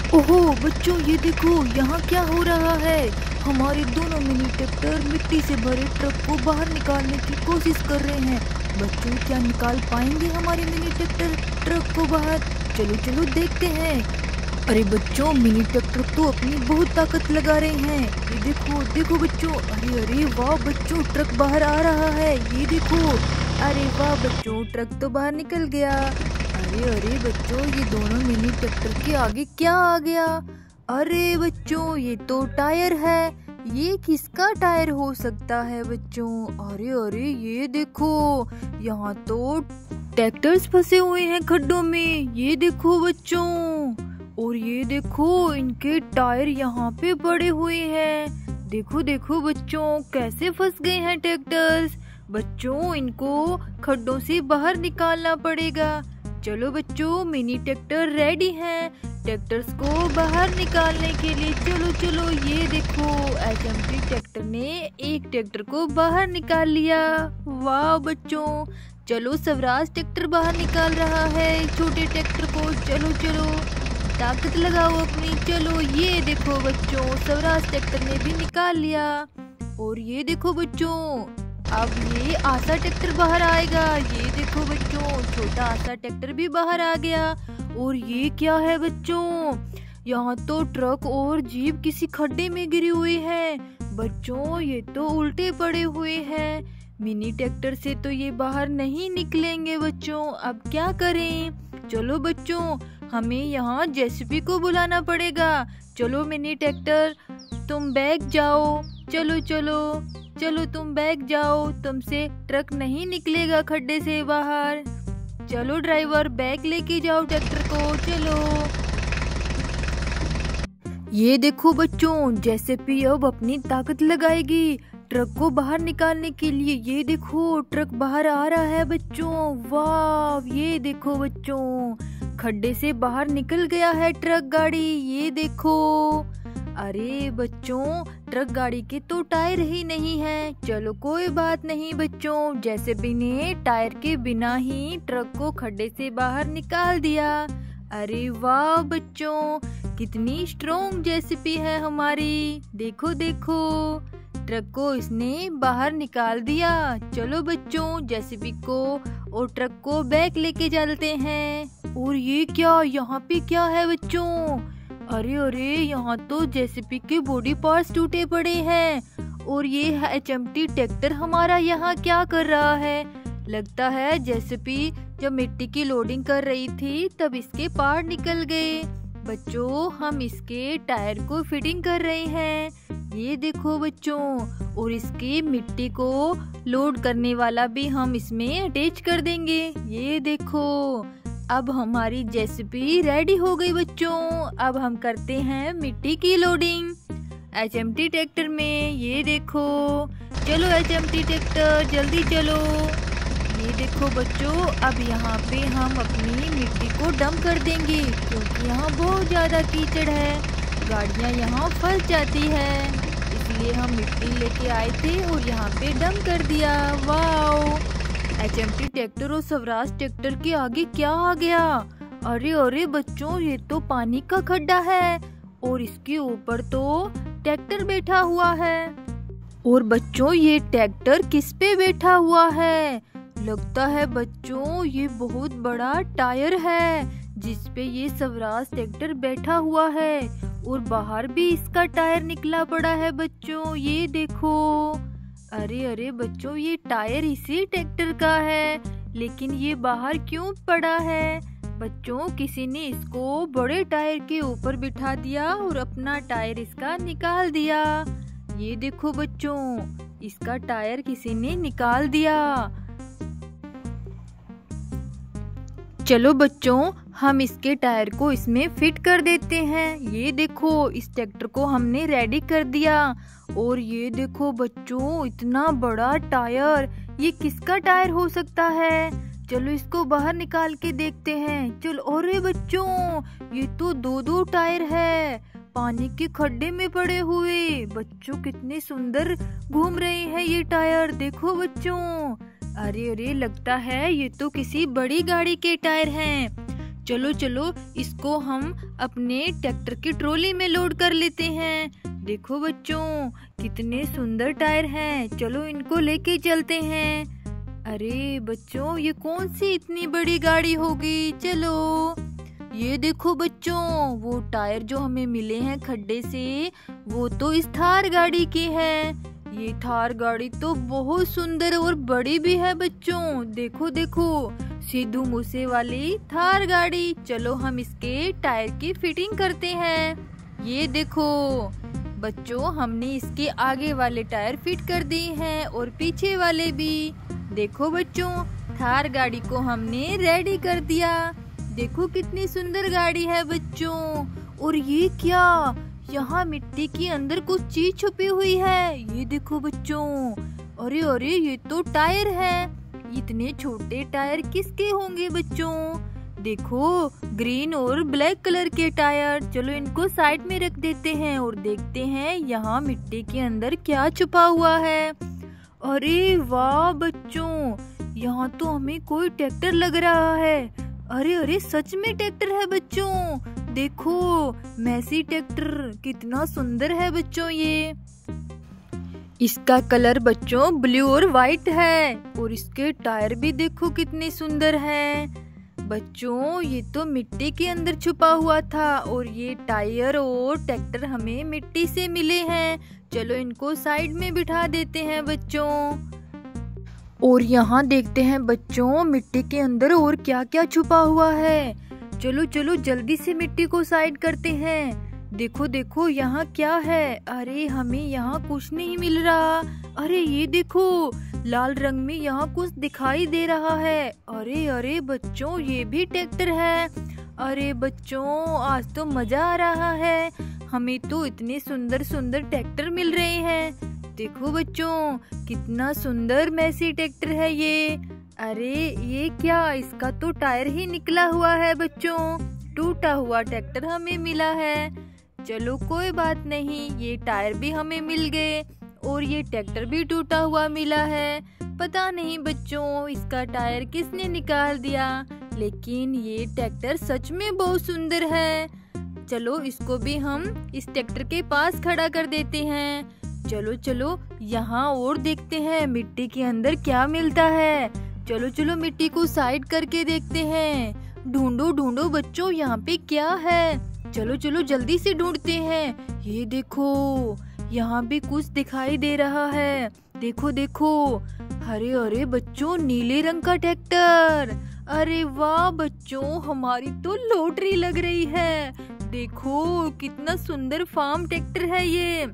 ओहो बच्चों, ये देखो यहाँ क्या हो रहा है। हमारे दोनों मिनी ट्रैक्टर मिट्टी से भरे ट्रक को बाहर निकालने की कोशिश कर रहे हैं। बच्चों, क्या निकाल पाएंगे हमारे मिनी ट्रैक्टर ट्रक को बाहर? चलो चलो देखते हैं। अरे बच्चों, मिनी ट्रैक्टर तो अपनी बहुत ताकत लगा रहे हैं। ये देखो देखो बच्चों, अरे अरे वाह बच्चों, ट्रक बाहर आ रहा है। ये देखो, अरे वाह बच्चों, ट्रक तो बाहर निकल गया। अरे अरे बच्चों, ये दोनों मिनी ट्रैक्टर के आगे क्या आ गया? अरे बच्चों, ये तो टायर है। ये किसका टायर हो सकता है बच्चों? अरे अरे ये देखो, यहाँ तो ट्रैक्टर्स फंसे हुए हैं खड्डों में। ये देखो बच्चों, और ये देखो इनके टायर यहाँ पे पड़े हुए हैं। देखो देखो बच्चों, कैसे फंस गए हैं ट्रैक्टर्स। बच्चों, इनको खड्डों से बाहर निकालना पड़ेगा। चलो बच्चों, मिनी ट्रैक्टर रेडी हैं ट्रैक्टर्स को बाहर निकालने के लिए। चलो चलो, ये देखो एचएमटी ट्रैक्टर ने एक ट्रैक्टर को बाहर निकाल लिया। वाह बच्चों, चलो स्वराज ट्रैक्टर बाहर निकाल रहा है छोटे ट्रैक्टर को। चलो चलो, ताकत लगाओ अपनी। चलो ये देखो बच्चों, स्वराज ट्रैक्टर ने भी निकाल लिया। और ये देखो बच्चों, अब ये आशा ट्रैक्टर बाहर आएगा। ये देखो बच्चों, छोटा आशा ट्रैक्टर भी बाहर आ गया। और ये क्या है बच्चों, यहाँ तो ट्रक और जीप किसी खड्डे में गिरी हुई है। बच्चों, ये तो उल्टे पड़े हुए हैं। मिनी ट्रैक्टर से तो ये बाहर नहीं निकलेंगे बच्चों। अब क्या करें? चलो बच्चों, हमें यहाँ जेसीबी को बुलाना पड़ेगा। चलो मिनी ट्रैक्टर, तुम बैग जाओ। चलो चलो चलो, तुम बैग जाओ, तुमसे ट्रक नहीं निकलेगा खड्डे से बाहर। चलो ड्राइवर, बैग लेके जाओ ट्रैक्टर को। चलो, ये देखो बच्चों, जेसीबी अब अपनी ताकत लगाएगी ट्रक को बाहर निकालने के लिए। ये देखो, ट्रक बाहर आ रहा है बच्चों। वाह, ये देखो बच्चों, खड्डे से बाहर निकल गया है ट्रक गाड़ी। ये देखो, अरे बच्चों, ट्रक गाड़ी के तो टायर ही नहीं है। चलो कोई बात नहीं बच्चों, जेसीबी ने टायर के बिना ही ट्रक को खड्डे से बाहर निकाल दिया। अरे वाह बच्चों, कितनी स्ट्रॉन्ग जेसीबी है हमारी। देखो देखो, ट्रक को इसने बाहर निकाल दिया। चलो बच्चों, जेसीबी को और ट्रक को बैक लेके चलते हैं। और ये क्या, यहाँ पे क्या है बच्चों? अरे अरे, यहाँ तो जेसीबी के बॉडी पार्ट्स टूटे पड़े हैं। और ये एचएमटी ट्रैक्टर हमारा यहाँ क्या कर रहा है? लगता है जेसीबी जब मिट्टी की लोडिंग कर रही थी तब इसके पार्ट निकल गए। बच्चों, हम इसके टायर को फिटिंग कर रहे हैं। ये देखो बच्चों, और इसकी मिट्टी को लोड करने वाला भी हम इसमें अटैच कर देंगे। ये देखो, अब हमारी जेसीबी रेडी हो गई बच्चों। अब हम करते हैं मिट्टी की लोडिंग एचएमटी ट्रैक्टर में। ये देखो, चलो एचएमटी ट्रैक्टर जल्दी चलो। ये देखो बच्चों, अब यहाँ पे हम अपनी मिट्टी को डंप कर देंगे क्योंकि यहाँ बहुत ज़्यादा कीचड़ है, गाड़ियाँ यहाँ फंस जाती है। इसलिए हम मिट्टी लेके आए थे और यहाँ पे डंप कर दिया। वाह, एचएमटी ट्रैक्टर और स्वराज ट्रैक्टर के आगे क्या आ गया? अरे अरे बच्चों, ये तो पानी का खड्डा है और इसके ऊपर तो ट्रैक्टर बैठा हुआ है। और बच्चों, ये ट्रैक्टर किस पे बैठा हुआ है? लगता है बच्चों, ये बहुत बड़ा टायर है जिस पे ये स्वराज ट्रैक्टर बैठा हुआ है। और बाहर भी इसका टायर निकला पड़ा है बच्चों। ये देखो, अरे अरे बच्चों, ये टायर इसी ट्रैक्टर का है, लेकिन ये बाहर क्यों पड़ा है? बच्चों, किसी ने इसको बड़े टायर के ऊपर बिठा दिया और अपना टायर इसका निकाल दिया। ये देखो बच्चों, इसका टायर किसी ने निकाल दिया। चलो बच्चों, हम इसके टायर को इसमें फिट कर देते हैं। ये देखो, इस ट्रैक्टर को हमने रेडी कर दिया। और ये देखो बच्चों, इतना बड़ा टायर, ये किसका टायर हो सकता है? चलो इसको बाहर निकाल के देखते हैं। चलो, अरे बच्चों, ये तो दो दो टायर है, पानी के खड्डे में पड़े हुए। बच्चों, कितने सुंदर घूम रहे हैं ये टायर। देखो बच्चों, अरे अरे, लगता है ये तो किसी बड़ी गाड़ी के टायर हैं। चलो चलो इसको हम अपने ट्रैक्टर की ट्रॉली में लोड कर लेते हैं। देखो बच्चों कितने सुंदर टायर हैं, चलो इनको लेके चलते हैं। अरे बच्चों ये कौन सी इतनी बड़ी गाड़ी होगी, चलो। ये देखो बच्चों वो टायर जो हमें मिले हैं खड्डे से, वो तो इस थार गाड़ी के हैं। ये थार गाड़ी तो बहुत सुंदर और बड़ी भी है बच्चों। देखो देखो सिद्धू मूसे वाली थार गाड़ी। चलो हम इसके टायर की फिटिंग करते हैं। ये देखो बच्चों हमने इसके आगे वाले टायर फिट कर दिए हैं और पीछे वाले भी। देखो बच्चों थार गाड़ी को हमने रेडी कर दिया। देखो कितनी सुंदर गाड़ी है बच्चों। और ये क्या, यहाँ मिट्टी के अंदर कुछ चीज छुपी हुई है। ये देखो बच्चों, अरे अरे ये तो टायर है। इतने छोटे टायर किसके होंगे बच्चों। देखो ग्रीन और ब्लैक कलर के टायर। चलो इनको साइड में रख देते हैं और देखते हैं यहाँ मिट्टी के अंदर क्या छुपा हुआ है। अरे वाह बच्चों, यहाँ तो हमें कोई ट्रैक्टर लग रहा है। अरे अरे सच में ट्रैक्टर है बच्चों। देखो मैसी ट्रैक्टर कितना सुंदर है बच्चों। ये इसका कलर बच्चों ब्लू और व्हाइट है और इसके टायर भी देखो कितने सुंदर हैं। बच्चों ये तो मिट्टी के अंदर छुपा हुआ था और ये टायर और ट्रैक्टर हमें मिट्टी से मिले हैं। चलो इनको साइड में बिठा देते हैं बच्चों। और यहाँ देखते हैं बच्चों मिट्टी के अंदर और क्या क्या छुपा हुआ है। चलो चलो जल्दी से मिट्टी को साइड करते हैं। देखो देखो यहाँ क्या है। अरे हमें यहाँ कुछ नहीं मिल रहा। अरे ये देखो लाल रंग में यहाँ कुछ दिखाई दे रहा है। अरे अरे बच्चों ये भी ट्रैक्टर है। अरे बच्चों आज तो मजा आ रहा है, हमें तो इतने सुंदर सुंदर ट्रैक्टर मिल रहे हैं। देखो बच्चों कितना सुंदर मैसी ट्रैक्टर है ये। अरे ये क्या, इसका तो टायर ही निकला हुआ है बच्चों। टूटा हुआ ट्रैक्टर हमें मिला है। चलो कोई बात नहीं, ये टायर भी हमें मिल गए और ये ट्रैक्टर भी टूटा हुआ मिला है। पता नहीं बच्चों इसका टायर किसने निकाल दिया, लेकिन ये ट्रैक्टर सच में बहुत सुंदर है। चलो इसको भी हम इस ट्रैक्टर के पास खड़ा कर देते हैं। चलो चलो यहाँ और देखते हैं मिट्टी के अंदर क्या मिलता है। चलो चलो मिट्टी को साइड करके देखते हैं। ढूंढो ढूंढो बच्चों यहाँ पे क्या है। चलो चलो जल्दी से ढूंढते हैं। ये देखो यहाँ भी कुछ दिखाई दे रहा है। देखो देखो, अरे अरे बच्चों नीले रंग का ट्रैक्टर। अरे वाह बच्चों हमारी तो लॉटरी लग रही है। देखो कितना सुंदर फार्म ट्रैक्टर है ये।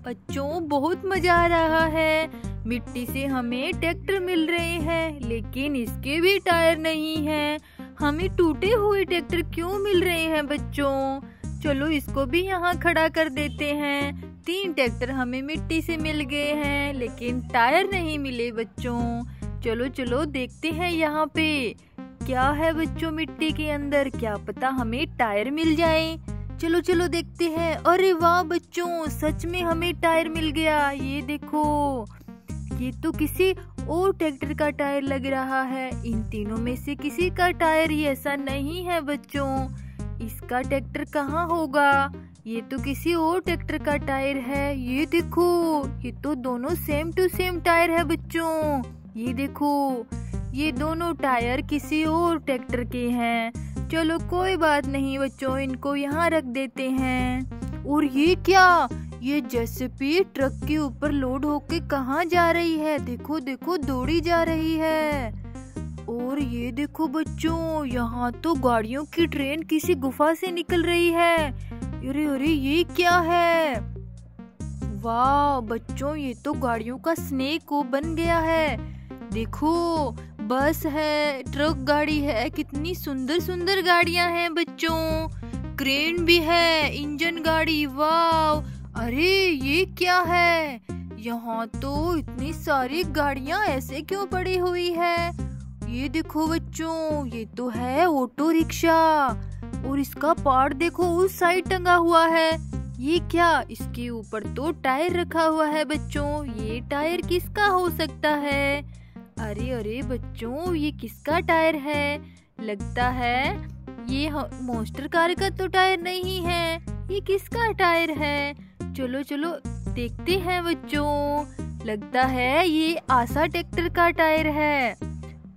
बच्चों बहुत मजा आ रहा है, मिट्टी से हमें ट्रैक्टर मिल रहे हैं लेकिन इसके भी टायर नहीं हैं। हमें टूटे हुए ट्रैक्टर क्यों मिल रहे हैं बच्चों। चलो इसको भी यहाँ खड़ा कर देते हैं। 3 ट्रैक्टर हमें मिट्टी से मिल गए हैं लेकिन टायर नहीं मिले बच्चों। चलो चलो देखते हैं यहाँ पे क्या है बच्चों मिट्टी के अंदर, क्या पता हमें टायर मिल जाए। चलो चलो देखते हैं। अरे वाह बच्चों सच में हमें टायर मिल गया। ये देखो ये तो किसी और ट्रैक्टर का टायर लग रहा है। इन तीनों में से किसी का टायर ही ऐसा नहीं है बच्चों। इसका ट्रैक्टर कहाँ होगा, ये तो किसी और ट्रैक्टर का टायर है। ये देखो ये तो दोनों सेम टू सेम टायर है बच्चों। ये देखो ये दोनों टायर किसी और ट्रैक्टर के हैं। चलो कोई बात नहीं बच्चों, इनको यहाँ रख देते हैं। और ये क्या, ये जेसीबी ट्रक के ऊपर लोड होके कहाँ जा रही है। देखो देखो दौड़ी जा रही है। और ये देखो बच्चों यहाँ तो गाड़ियों की ट्रेन किसी गुफा से निकल रही है। अरे अरे ये क्या है, वाह बच्चों ये तो गाड़ियों का स्नेक को बन गया है। देखो बस है, ट्रक गाड़ी है, कितनी सुंदर सुंदर गाड़ियां हैं बच्चों। क्रेन भी है, इंजन गाड़ी, वाह। अरे ये क्या है, यहाँ तो इतनी सारी गाड़ियां ऐसे क्यों पड़ी हुई है। ये देखो बच्चों ये तो है ऑटो रिक्शा और इसका पार्ट देखो उस साइड टंगा हुआ है। ये क्या, इसके ऊपर तो टायर रखा हुआ है बच्चों। ये टायर किसका हो सकता है। अरे अरे बच्चों ये किसका टायर है, लगता है ये मॉन्स्टर कार का तो टायर नहीं है, ये किसका टायर है? चलो चलो देखते हैं बच्चों। लगता है ये आशा ट्रैक्टर का टायर है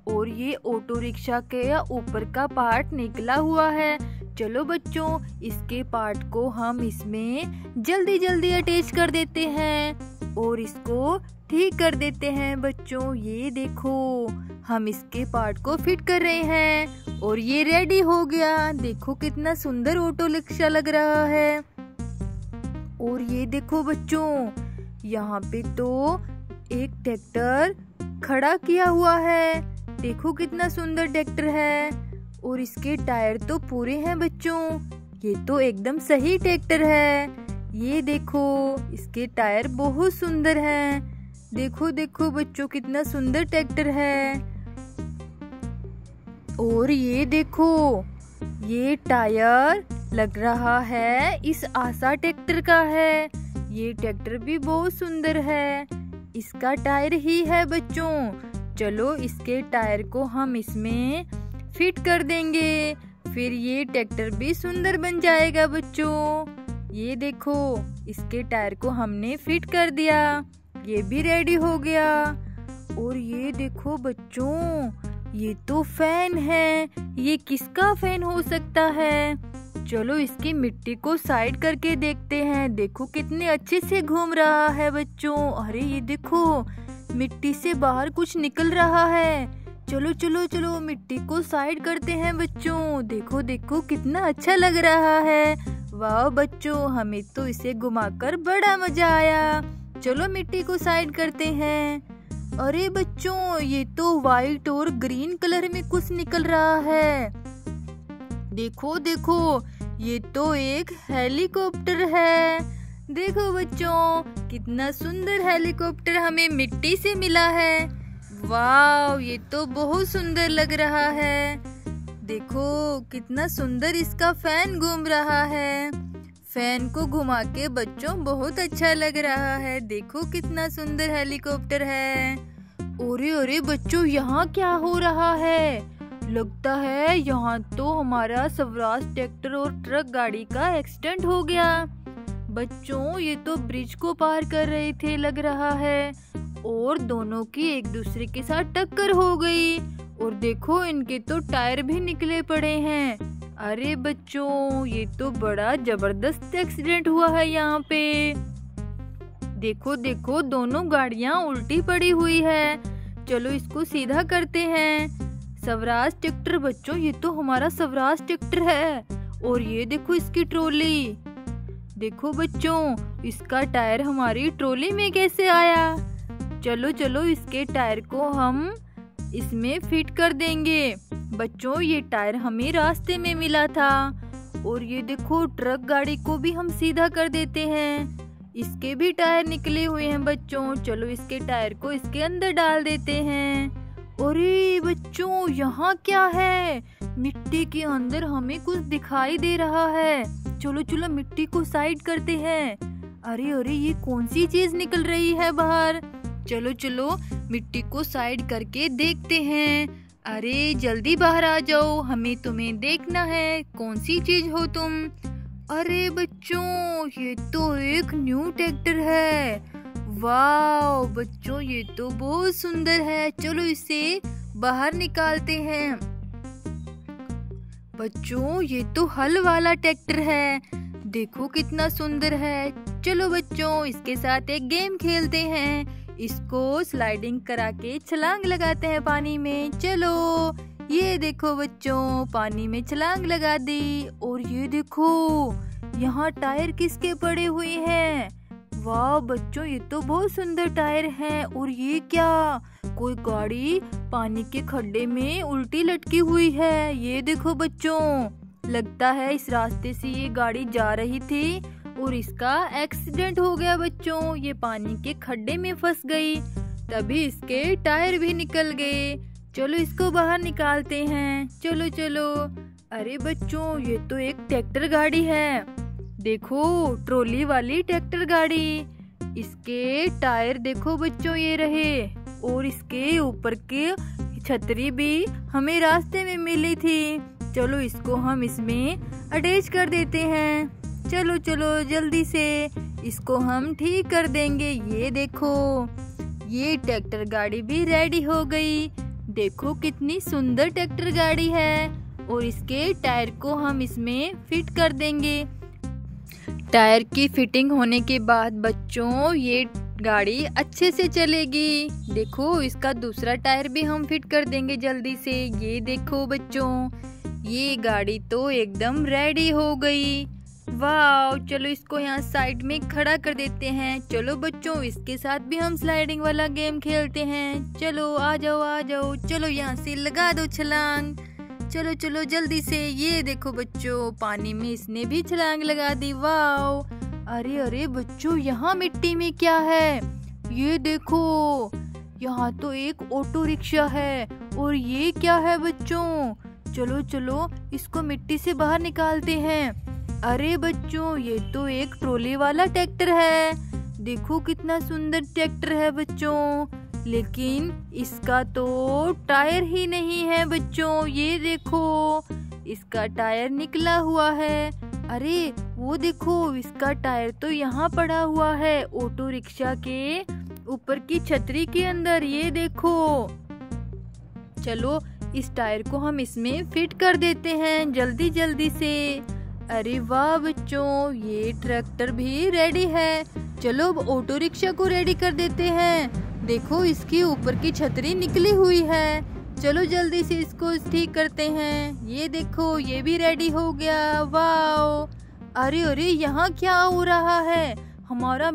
और ये ऑटो रिक्शा के ऊपर का पार्ट निकला हुआ है। चलो बच्चों, इसके पार्ट को हम इसमें जल्दी जल्दी अटैच कर देते हैं और इसको ठीक कर देते हैं बच्चों। ये देखो, हम इसके पार्ट को फिट कर रहे हैं और ये रेडी हो गया। देखो कितना सुंदर ऑटो रिक्शा लग रहा है। और ये देखो बच्चों, यहाँ पे तो एक ट्रैक्टर खड़ा किया हुआ है। देखो कितना सुंदर ट्रैक्टर है और इसके टायर तो पूरे हैं बच्चों। ये तो एकदम सही ट्रैक्टर है। ये देखो, इसके टायर बहुत सुंदर हैं। देखो देखो बच्चों, कितना सुंदर ट्रैक्टर है। और ये देखो, ये टायर लग रहा है इस आशा ट्रैक्टर का है। ये ट्रैक्टर भी बहुत सुंदर है, इसका टायर ही है बच्चों। चलो इसके टायर को हम इसमें फिट कर देंगे, फिर ये ट्रैक्टर भी सुंदर बन जाएगा बच्चों। ये देखो, इसके टायर को हमने फिट कर दिया, ये भी रेडी हो गया। और ये देखो बच्चों, ये तो फैन है। ये किसका फैन हो सकता है? चलो इसकी मिट्टी को साइड करके देखते हैं। देखो कितने अच्छे से घूम रहा है बच्चों। अरे ये देखो, मिट्टी से बाहर कुछ निकल रहा है। चलो चलो चलो मिट्टी को साइड करते हैं बच्चों। देखो देखो कितना अच्छा लग रहा है। वाह बच्चों, हमें तो इसे घुमाकर बड़ा मजा आया। चलो मिट्टी को साइड करते हैं। अरे बच्चों, ये तो वाइट और ग्रीन कलर में कुछ निकल रहा है। देखो देखो, ये तो एक हेलीकॉप्टर है। देखो बच्चों, कितना सुंदर हेलीकॉप्टर हमें मिट्टी से मिला है। वाव, ये तो बहुत सुंदर लग रहा है। देखो कितना सुंदर इसका फैन घूम रहा है। फैन को घुमा के बच्चों बहुत अच्छा लग रहा है। देखो कितना सुंदर हेलीकॉप्टर है। ओरे ओरे बच्चों, यहाँ क्या हो रहा है? लगता है यहाँ तो हमारा स्वराज ट्रैक्टर और ट्रक गाड़ी का एक्सीडेंट हो गया। बच्चों, ये तो ब्रिज को पार कर रहे थे लग रहा है और दोनों की एक दूसरे के साथ टक्कर हो गई। और देखो, इनके तो टायर भी निकले पड़े हैं। अरे बच्चों, ये तो बड़ा जबरदस्त एक्सीडेंट हुआ है यहाँ पे। देखो देखो, दोनों गाड़ियाँ उल्टी पड़ी हुई है। चलो इसको सीधा करते हैं। स्वराज ट्रैक्टर बच्चों, ये तो हमारा स्वराज ट्रैक्टर है। और ये देखो इसकी ट्रॉली। देखो बच्चों, इसका टायर हमारी ट्रॉली में कैसे आया? चलो चलो इसके टायर को हम इसमें फिट कर देंगे। बच्चों, ये टायर हमें रास्ते में मिला था। और ये देखो, ट्रक गाड़ी को भी हम सीधा कर देते हैं। इसके भी टायर निकले हुए हैं बच्चों। चलो इसके टायर को इसके अंदर डाल देते हैं। अरे बच्चों, यहाँ क्या है? मिट्टी के अंदर हमें कुछ दिखाई दे रहा है। चलो चलो मिट्टी को साइड करते हैं। अरे अरे, ये कौन सी चीज निकल रही है बाहर? चलो चलो मिट्टी को साइड करके देखते हैं। अरे जल्दी बाहर आ जाओ, हमें तुम्हें देखना है, कौन सी चीज हो तुम? अरे बच्चों, ये तो एक न्यू ट्रैक्टर है। वाव बच्चों, ये तो बहुत सुंदर है। चलो इसे बाहर निकालते हैं। बच्चों, ये तो हल वाला ट्रैक्टर है। देखो कितना सुंदर है। चलो बच्चों, इसके साथ एक गेम खेलते हैं। इसको स्लाइडिंग करा के छलांग लगाते हैं पानी में। चलो, ये देखो बच्चों, पानी में छलांग लगा दी। और ये देखो, यहाँ टायर किसके पड़े हुए हैं? वाह बच्चों, ये तो बहुत सुंदर टायर हैं। और ये क्या? कोई गाड़ी पानी के खड्डे में उल्टी लटकी हुई है। ये देखो बच्चों, लगता है इस रास्ते से ये गाड़ी जा रही थी और इसका एक्सीडेंट हो गया बच्चों। ये पानी के खड्डे में फंस गई, तभी इसके टायर भी निकल गए। चलो इसको बाहर निकालते हैं। चलो चलो। अरे बच्चों, ये तो एक ट्रैक्टर गाड़ी है। देखो, ट्रॉली वाली ट्रैक्टर गाड़ी। इसके टायर देखो बच्चों, ये रहे और इसके ऊपर के छतरी भी हमें रास्ते में मिली थी। चलो इसको हम इसमें अटैच कर देते हैं। चलो चलो जल्दी से इसको हम ठीक कर देंगे। ये देखो, ये ट्रैक्टर गाड़ी भी रेडी हो गई। देखो कितनी सुंदर ट्रैक्टर गाड़ी है। और इसके टायर को हम इसमें फिट कर देंगे। टायर की फिटिंग होने के बाद बच्चों ये गाड़ी अच्छे से चलेगी। देखो इसका दूसरा टायर भी हम फिट कर देंगे जल्दी से। ये देखो बच्चों, ये गाड़ी तो एकदम रेडी हो गई। वाह, चलो इसको यहाँ साइड में खड़ा कर देते हैं। चलो बच्चों इसके साथ भी हम स्लाइडिंग वाला गेम खेलते हैं। चलो आ जाओ आ जाओ, चलो यहाँ से लगा दो छलांग। चलो चलो जल्दी से। ये देखो बच्चों, पानी में इसने भी छलांग लगा दी। वाह, अरे अरे बच्चों, यहाँ मिट्टी में क्या है? ये देखो, यहाँ तो एक ऑटो रिक्शा है। और ये क्या है बच्चों? चलो चलो इसको मिट्टी से बाहर निकालते हैं। अरे बच्चों, ये तो एक ट्रॉली वाला ट्रैक्टर है। देखो कितना सुंदर ट्रैक्टर है बच्चों, लेकिन इसका तो टायर ही नहीं है बच्चों। ये देखो, इसका टायर निकला हुआ है। अरे वो देखो, इसका टायर तो यहाँ पड़ा हुआ है ऑटो रिक्शा के ऊपर की छतरी के अंदर। ये देखो, चलो इस टायर को हम इसमें फिट कर देते हैं जल्दी जल्दी से। अरे वाह बच्चों, ये ट्रैक्टर भी रेडी है। चलो अब ऑटो रिक्शा को रेडी कर देते हैं। देखो इसके ऊपर की छतरी निकली हुई है। चलो जल्दी से इसको ठीक करते हैं। ये देखो, ये भी रेडी हो गया। वाह, अरे अरे यहाँ क्या हो रहा है? हमारा